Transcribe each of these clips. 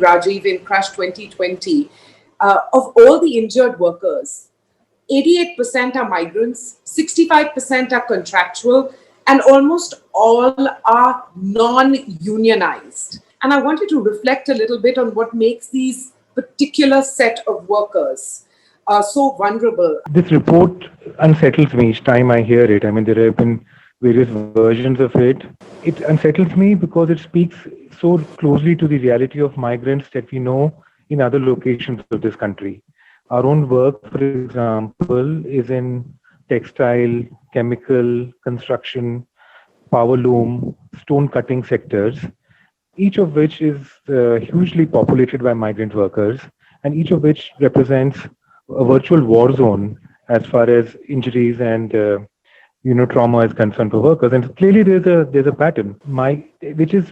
Rajiv, in Crash 2020, of all the injured workers, 88% are migrants, 65% are contractual, and almost all are non unionized. And I wanted to reflect a little bit on what makes these particular set of workers so vulnerable. This report unsettles me each time I hear it. I mean, there have been various versions of it. It unsettles me because it speaks so closely to the reality of migrants that we know in other locations of this country. Our own work, for example, is in textile, chemical, construction, power loom, stone cutting sectors, each of which is hugely populated by migrant workers, and each of which represents a virtual war zone as far as injuries and trauma is concerned for workers. And clearly, there's a pattern, which is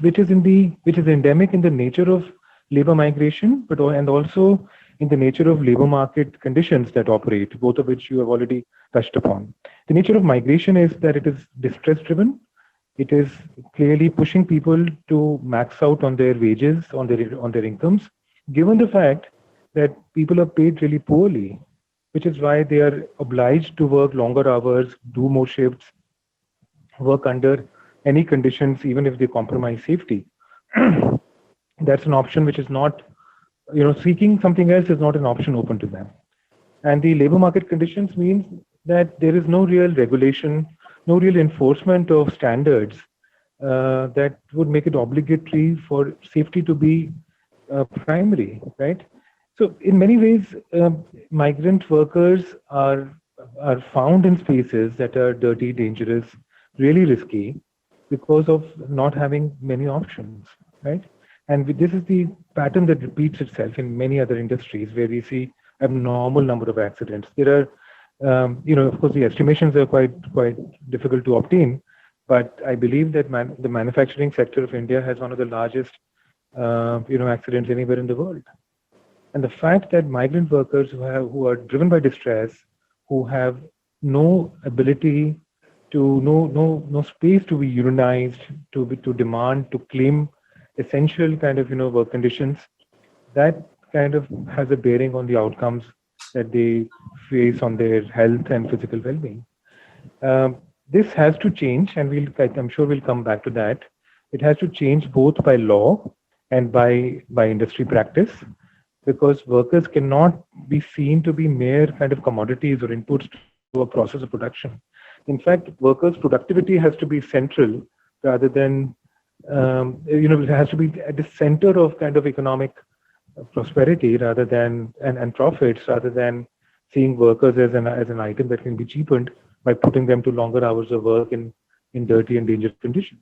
endemic in the nature of labor migration, and also in the nature of labor market conditions that operate, both of which you have already touched upon. The nature of migration is that it is distress driven. It is clearly pushing people to max out on their wages, on their incomes, given the fact that people are paid really poorly, which is why they are obliged to work longer hours, do more shifts, work under any conditions, even if they compromise safety. That's an option which is not, seeking something else is not an option open to them. And the labor market conditions means that there is no real regulation, no real enforcement of standards that would make it obligatory for safety to be primary, right? So in many ways, migrant workers are found in spaces that are dirty, dangerous, really risky because of not having many options, right? And this is the pattern that repeats itself in many other industries where we see abnormal number of accidents. There are, of course, the estimations are quite difficult to obtain, but I believe that the manufacturing sector of India has one of the largest, accidents anywhere in the world. And the fact that migrant workers who are driven by distress, who have no ability to no space to be unionized, to demand, to claim essential kind of work conditions, that kind of has a bearing on the outcomes that they face on their health and physical well-being. This has to change, and I'm sure we'll come back to that. It has to change both by law and by industry practice, because workers cannot be seen to be mere kind of commodities or inputs to a process of production. In fact, workers' productivity has to be central rather than, it has to be at the center of kind of economic prosperity rather than, and profits, rather than seeing workers as an item that can be cheapened by putting them to longer hours of work in dirty and dangerous conditions.